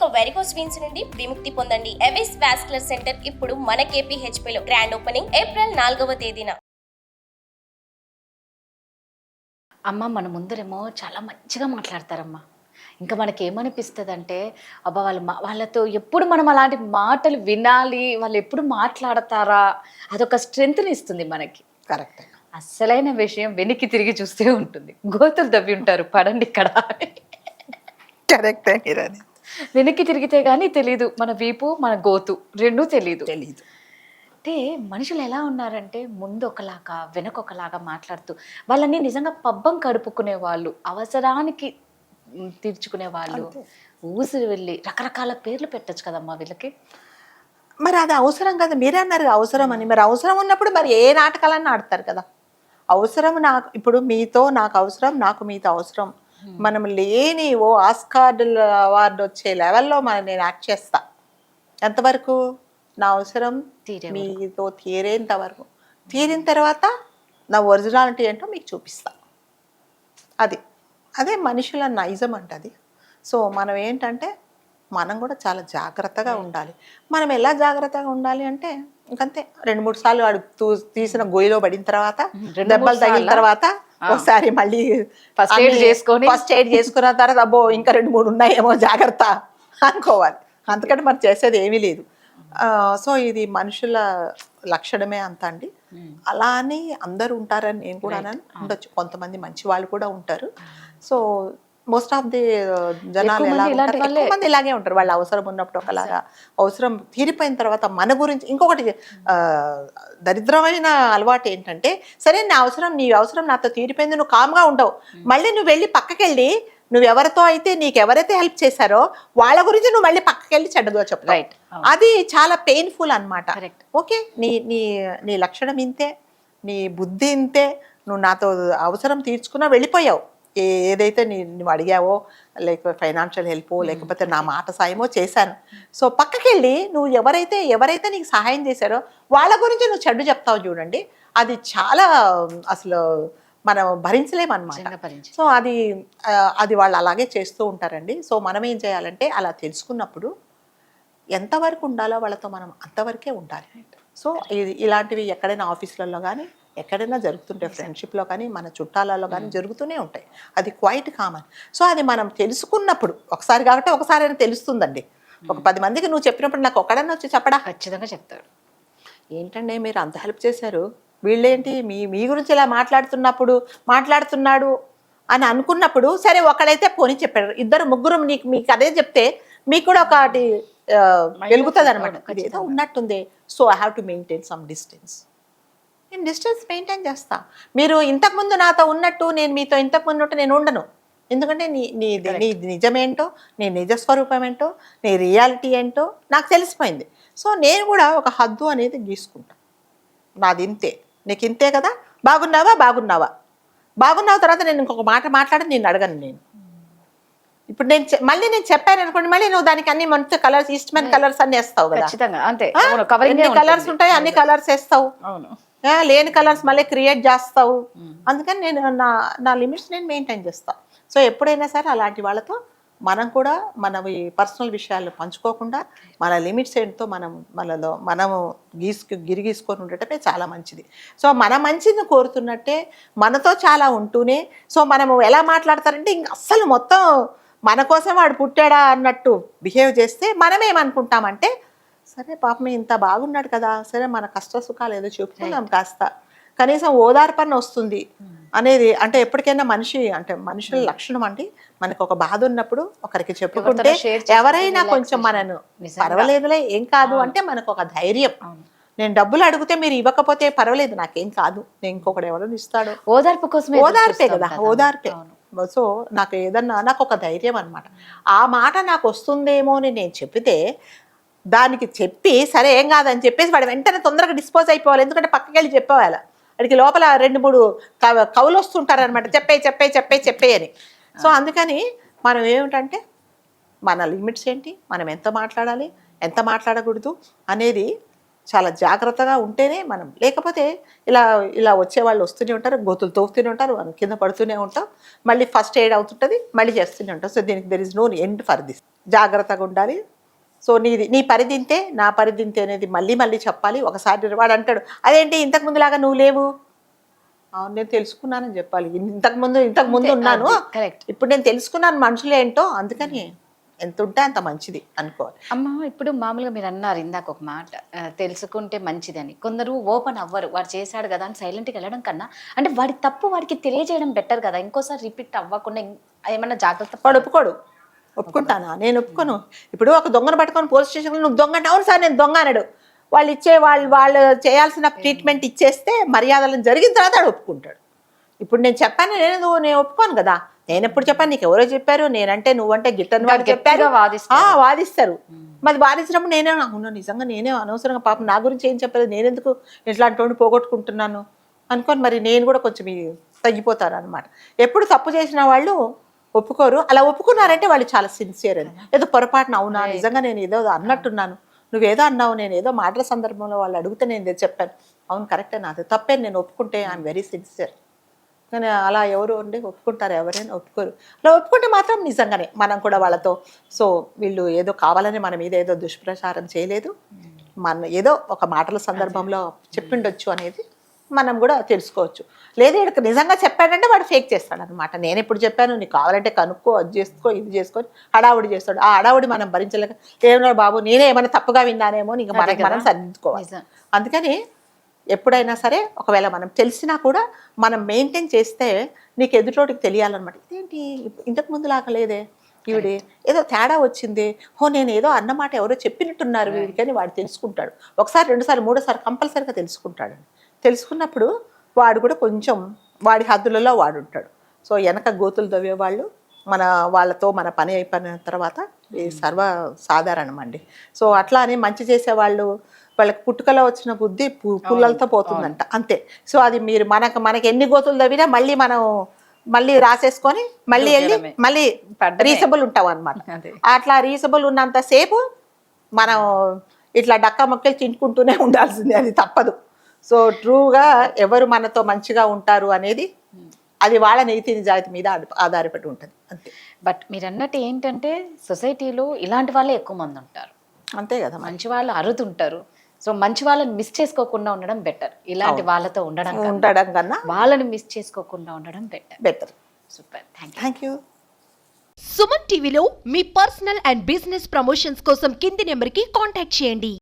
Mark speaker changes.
Speaker 1: ఇక varicose veins నుండి విముక్తి పొందండి. ఎవిస్ వాస్కులర్ సెంటర్ ఇప్పుడు మన KPHP లో గ్రాండ్ ఓపెనింగ్ ఏప్రిల్ 4వ తేదీన.
Speaker 2: అమ్మ మన ముందరేమో చాలా మంచిగా మాట్లాడతారమ్మా. ఇంకా మనకేమనిపిస్తుంది అంటే అబ్బా వాళ్ళతో ఎప్పుడు మనం అలాంటి మాటలు వినాలి, వాళ్ళు ఎప్పుడు మాట్లాడతారా, అదొక స్ట్రెంగ్త్ని ఇస్తుంది మనకి.
Speaker 3: కరెక్ట్.
Speaker 2: అస్సలైన విషయం వెనక్కి తిరిగి చూస్తే ఉంటుంది. గోతులు తవ్వి ఉంటారు పడండి ఇక్కడ.
Speaker 3: కరెక్టే మీరని.
Speaker 2: వెనక్కి తిరిగితే కానీ తెలీదు మన వీపు మన గోతు రెండూ తెలీదు. అంటే మనుషులు ఎలా ఉన్నారంటే ముందు ఒకలాగా వెనక ఒకలాగా మాట్లాడుతూ వాళ్ళని నిజంగా పబ్బం కడుపుకునే వాళ్ళు, అవసరానికి తీర్చుకునే వాళ్ళు, ఊసిరి వెళ్ళి రకరకాల పేర్లు పెట్టచ్చు కదమ్మా వీళ్ళకి.
Speaker 3: మరి అది అవసరం కదా, మీరే అన్నారు అవసరం అని. మరి అవసరం ఉన్నప్పుడు మరి ఏ నాటకాలన్నా ఆడతారు కదా. అవసరం నాకు ఇప్పుడు మీతో నాకు అవసరం, నాకు మీతో అవసరం. మనం లేని ఆస్కార్ అవార్డు వచ్చే లెవెల్లో నేను యాక్ట్ చేస్తా. ఎంతవరకు నా అవసరం మీతో తీరేంత వరకు. తీరిన తర్వాత నా ఒరిజినాలిటీ ఏంటో మీకు చూపిస్తా. అదే మనుషుల నైజం అంటది. సో మనం ఏంటంటే మనం కూడా చాలా జాగ్రత్తగా ఉండాలి. మనం ఎలా జాగ్రత్తగా ఉండాలి అంటే ఇంకంతే 2-3 సార్లు వాడు తీసిన గొయ్యిలో పడిన తర్వాత, దెబ్బలు తగిన తర్వాత ఒకసారి మళ్ళీ ఫస్ట్ ఎయిడ్ చేసుకున్న తర్వాత అబ్బో ఇంకా 2-3 ఉన్నాయేమో జాగ్రత్త అనుకోవాలి. అంతకంటే మనం చేసేది ఏమీ లేదు. సో ఇది మనుషుల లక్షణమే అంత అండి. అలా అని అందరూ ఉంటారని నేను కూడా ఉండొచ్చు, కొంతమంది మంచి వాళ్ళు కూడా ఉంటారు. సో మోస్ట్ ఆఫ్ ది జనాలు ఎక్కువ మంది ఇలాగే ఉంటారు. వాళ్ళు అవసరం ఉన్నప్పుడు ఒకలాగా, అవసరం తీరిపోయిన తర్వాత మన గురించి. ఇంకొకటి దరిద్రమైన అలవాటు ఏంటంటే, సరే నీ అవసరం నాతో తీరిపోయింది, నువ్వు కామ్గా ఉండవు, మళ్ళీ నువ్వు వెళ్ళి పక్కకెళ్ళి నువ్వెవరితో అయితే నీకెవరైతే హెల్ప్ చేశారో వాళ్ళ గురించి నువ్వు మళ్ళీ పక్కకెళ్ళి చెడ్డగా చెప్తావు. అది చాలా పెయిన్ఫుల్ అనమాట. ఓకే, నీ లక్షణం ఇంతే, నీ బుద్ధి ఇంతే, నువ్వు నాతో అవసరం తీర్చుకున్నా వెళ్ళిపోయావు. ఏదైతే నువ్వు అడిగావో, లేకపోతే ఫైనాన్షియల్ హెల్ప్ లేకపోతే నా మాట సాయమో చేశాను. సో పక్కకెళ్ళి నువ్వు ఎవరైతే నీకు సహాయం చేశారో వాళ్ళ గురించి నువ్వు చెడ్డు చెప్తావు చూడండి, అది చాలా అసలు మనం భరించలేమన్నమాట. సో అది వాళ్ళు అలాగే చేస్తూ ఉంటారండి. సో మనం ఏం చేయాలంటే అలా తెలుసుకున్నప్పుడు ఎంతవరకు ఉండాలో వాళ్ళతో మనం అంతవరకే ఉండాలి. సో ఇలాంటివి ఎక్కడైనా ఆఫీసులలో కానీ ఎక్కడైనా జరుగుతుంటాయి, ఫ్రెండ్షిప్లో కానీ మన చుట్టాలలో కానీ జరుగుతూనే ఉంటాయి. అది క్వైట్ కామన్. సో అది మనం తెలుసుకున్నప్పుడు ఒకసారి కాబట్టి ఒకసారి అని తెలుస్తుందండి. ఒక 10 మందికి నువ్వు చెప్పినప్పుడు నాకు ఒక్కడన్నా వచ్చి చెప్పడా?
Speaker 2: ఖచ్చితంగా చెప్తాడు.
Speaker 3: ఏంటంటే మీరు అంత హెల్ప్ చేశారు, వీళ్ళేంటి మీ గురించి ఇలా మాట్లాడుతున్నాడు అని అనుకున్నప్పుడు, సరే ఒకడైతే పోనీ చెప్పాడు, 2-3 మీకు అదే చెప్తే మీకు కూడా ఒకటి వెలుగుతుంది అనమాట. ఏదో ఉన్నట్టుంది. So I have to maintain some distance. నేను డిస్టెన్స్ మెయింటైన్ చేస్తా. మీరు ఇంతకుముందు నాతో ఉన్నట్టు నేను మీతో ఇంతకుముందు ఉన్నట్టు నేను ఉండను. ఎందుకంటే నీ నిజమేంటో, నీ నిజస్వరూపం ఏంటో, నీ రియాలిటీ ఏంటో నాకు తెలిసిపోయింది. సో నేను కూడా ఒక హద్దు అనేది గీసుకుంటా. నాది ఇంతే, నీకు ఇంతే కదా, బాగున్నావా తర్వాత నేను ఇంకొక మాట మాట్లాడి నేను అడగను. నేను ఇప్పుడు మళ్ళీ నేను చెప్పాను అనుకోండి, మళ్ళీ నువ్వు దానికి అన్ని మంచి కలర్స్, ఇష్టమైన కలర్స్ అన్ని వేస్తావు కదా. ఎన్ని కలర్స్ ఉంటాయి అన్ని కలర్స్ వేస్తావు, లేని కలర్స్ మళ్ళీ క్రియేట్ చేస్తావు. అందుకని నేను నా లిమిట్స్ నేను మెయింటైన్ చేస్తాను. సో ఎప్పుడైనా సరే అలాంటి వాళ్ళతో మనం కూడా మన పర్సనల్ విషయాలు పంచుకోకుండా మన లిమిట్స్ ఏంటో మనము గిరిగీసుకొని ఉండటమే చాలా మంచిది. సో మన మంచిని కోరుతున్నట్టే మనతో చాలా ఉంటూనే, సో మనము ఎలా మాట్లాడతారంటే ఇంక అస్సలు మొత్తం మన కోసం వాడు పుట్టాడా అన్నట్టు బిహేవ్ చేస్తే మనమేమనుకుంటామంటే, సరే పాపమే ఇంత బాగున్నాడు కదా, సరే మన కష్ట సుఖాలు ఏదో చెప్పుకుందాం, కాస్త కనీసం ఓదార్పన వస్తుంది అనేది. అంటే ఎప్పటికైనా మనుషుల లక్షణం అండి, మనకు ఒక బాధ ఉన్నప్పుడు ఒకరికి చెప్పుకుంటే ఎవరైనా కొంచెం మనను పర్వాలేదులే ఏం కాదు అంటే మనకు ఒక ధైర్యం. నేను డబ్బులు అడిగితే మీరు ఇవ్వకపోతే పర్వాలేదు, నాకేం కాదు, నేను ఇంకొకటి ఎవరైనా ఇస్తాడు, ఓదార్పే కదా, ఓదార్పే. సో నాకు ఏదన్నా నాకు ఒక ధైర్యం అనమాట. ఆ మాట నాకు వస్తుందేమో అని నేను చెప్పితే దానికి చెప్పి సరే ఏం కాదని చెప్పేసి వాడు వెంటనే తొందరగా డిస్పోజ్ అయిపోవాలి. ఎందుకంటే పక్కకి వెళ్ళి చెప్పేవాళ్ళ వాడికి లోపల 2-3 కవులు వస్తుంటారనమాట, చెప్పే అని. సో అందుకని మనం ఏమిటంటే మన లిమిట్స్ ఏంటి, మనం ఎంత మాట్లాడాలి ఎంత మాట్లాడకూడదు అనేది చాలా జాగ్రత్తగా ఉంటేనే మనం, లేకపోతే ఇలా ఇలా వచ్చేవాళ్ళు వస్తూనే ఉంటారు, గోతులు తోపుతూనే ఉంటారు, మనం కింద పడుతూనే ఉంటాం, మళ్ళీ ఫస్ట్ ఎయిడ్ అవుతుంటుంది, మళ్ళీ చేస్తూనే ఉంటాం. సో దీనికి there is no end for this. జాగ్రత్తగా ఉండాలి. సో నీ పరిధి ఇంతే, నా పరిధి ఇంతే అనేది మళ్ళీ మళ్ళీ చెప్పాలి. ఒకసారి వాడు అంటాడు అదేంటి ఇంతకుముందులాగా నువ్వు లేవు, అవును నేను తెలుసుకున్నానని చెప్పాలి. ఇంతకుముందు ఉన్నాను,
Speaker 2: కరెక్ట్.
Speaker 3: ఇప్పుడు నేను తెలుసుకున్నాను మనుషులు ఏంటో, అందుకని ఎంత ఉంటే అంత మంచిది అనుకోవాలి.
Speaker 2: అమ్మ ఇప్పుడు మామూలుగా మీరు అన్నారు ఇందాక ఒక మాట, తెలుసుకుంటే మంచిదని. కొందరు ఓపెన్ అవ్వరు, వాడు చేశాడు కదా అని సైలెంట్గా వెళ్ళడం కన్నా, అంటే వాడి తప్పు వాడికి తెలియజేయడం బెటర్ కదా, ఇంకోసారి రిపీట్ అవ్వకుండా ఏమన్నా జాగ్రత్త.
Speaker 3: వాడు ఒప్పుకుంటానా? నేను ఒప్పుకోను. ఇప్పుడు ఒక దొంగను పట్టుకొని పోలీస్ స్టేషన్లో నువ్వు దొంగ అంటే, అవును సార్ నేను దొంగ అన్నాడు, వాళ్ళు చేయాల్సిన ట్రీట్మెంట్ ఇచ్చేస్తే మర్యాదలను జరిగిన తర్వాత వాడు ఒప్పుకుంటాడు. ఇప్పుడు నేను చెప్పాను, నేను ఒప్పుకోను కదా. నేను ఎప్పుడు చెప్పాను, నీకు ఎవరో చెప్పారు, నేనంటే నువ్వంటే గిట్టని వాడు చెప్పారు, వాదిస్తారు. మరి వాదించినప్పుడు నేనే అవును నిజంగా నేనే అనవసరంగా పాపం నా గురించి ఏం చెప్పలేదు, నేనెందుకు ఇట్లాంటి వాడిని పోగొట్టుకుంటున్నాను అనుకోని మరి నేను కూడా కొంచెం తగ్గిపోతారు అనమాట. ఎప్పుడు తప్పు చేసిన వాళ్ళు ఒప్పుకోరు. అలా ఒప్పుకున్నారంటే వాళ్ళు చాలా సిన్సియర్ అని. ఏదో పొరపాటున అవునా నిజంగా నేను ఏదో అన్నట్టున్నాను, నువ్వేదో అన్నావు, నేను ఏదో మాటల సందర్భంలో వాళ్ళు అడిగితే నేను చెప్పాను, అవును కరెక్టే, నాది తప్పే, నేను ఒప్పుకుంటే ఐఎమ్ వెరీ సిన్సియర్. కానీ అలా ఎవరు ఉండి ఒప్పుకుంటారు? ఎవరైనా ఒప్పుకోరు. అలా ఒప్పుకుంటే మాత్రం నిజంగానే మనం కూడా వాళ్ళతో, సో వీళ్ళు ఏదో కావాలని మన మీద ఏదో దుష్ప్రచారం చేయలేదు, మన ఏదో ఒక మాటల సందర్భంలో చెప్పిండొచ్చు అనేది మనం కూడా తెలుసుకోవచ్చు. లేదా ఇక్కడ నిజంగా చెప్పాడంటే వాడు ఫేక్ చేస్తాడు అనమాట. నేను ఎప్పుడు చెప్పాను, నీకు కావాలంటే కనుక్కో, అది చేసుకో, ఇది చేసుకొని హడావుడి చేస్తాడు. ఆ హడావుడి మనం భరించలేక ఏమన్నా బాబు నేనే ఏమైనా తప్పుగా విన్నానేమో, నీకు మనం సర్దిద్దుకోవాలి. అందుకని ఎప్పుడైనా సరే ఒకవేళ మనం తెలిసినా కూడా మనం మెయింటైన్ చేస్తే నీకు ఎదుటోటికి తెలియాలన్నమాట. ఇదేంటి ఇంతకుముందు లాగా లేదే, ఈవిడే ఏదో తేడా వచ్చింది, నేను ఏదో అన్నమాట ఎవరో చెప్పినట్టున్నారు వీడికని వాడు తెలుసుకుంటాడు. ఒకసారి, రెండుసార్లు, మూడోసారి కంపల్సరీగా తెలుసుకుంటాడు. తెలుసుకున్నప్పుడు వాడు కూడా కొంచెం వాడి హద్దులలో వాడు ఉంటాడు. సో వెనక గోతులు తవ్వేవాళ్ళు వాళ్ళతో మన పని అయిపోయిన తర్వాత సర్వసాధారణం అండి. సో అట్లా అని మంచి చేసేవాళ్ళు వాళ్ళకి పుట్టుకలో వచ్చిన బుద్ధి పుల్లలతో పోతుందంట, అంతే. సో అది మీరు మనకి ఎన్ని గోతులు తవ్వినా మళ్ళీ రాసేసుకొని మళ్ళీ రీజనబుల్ ఉంటాం అనమాట. అట్లా రీజనబుల్ ఉన్నంత సేపు మనం ఇట్లా డక్కా మొక్కలు తింటుకుంటూనే ఉండాల్సిందే, అది తప్పదు. సో ట్రూగా ఎవరు మనతో మంచిగా ఉంటారు అనేది అది వాళ్ళ నీతి నిజాయితీ మీద ఆధారపడి ఉంటుంది, అంతే.
Speaker 2: బట్ మీరు అన్నట్టు ఏంటంటే సొసైటీలో ఇలాంటి వాళ్ళే ఎక్కువ మంది ఉంటారు,
Speaker 3: అంతే కదా.
Speaker 2: మంచి వాళ్ళు అరుతుంటారు. సో మంచి వాళ్ళని మిస్ చేసుకోకుండా ఉండడం బెటర్, ఇలాంటి వాళ్ళతో ఉండడం
Speaker 3: కన్నా
Speaker 2: వాళ్ళని మిస్ చేసుకోకుండా ఉండడం
Speaker 3: better.
Speaker 2: Super,
Speaker 3: thank you.
Speaker 4: Suman టీవీలో మీ పర్సనల్ అండ్ బిజినెస్ ప్రమోషన్స్ కోసం కింది నెంబర్కి కాంటాక్ట్ చేయండి.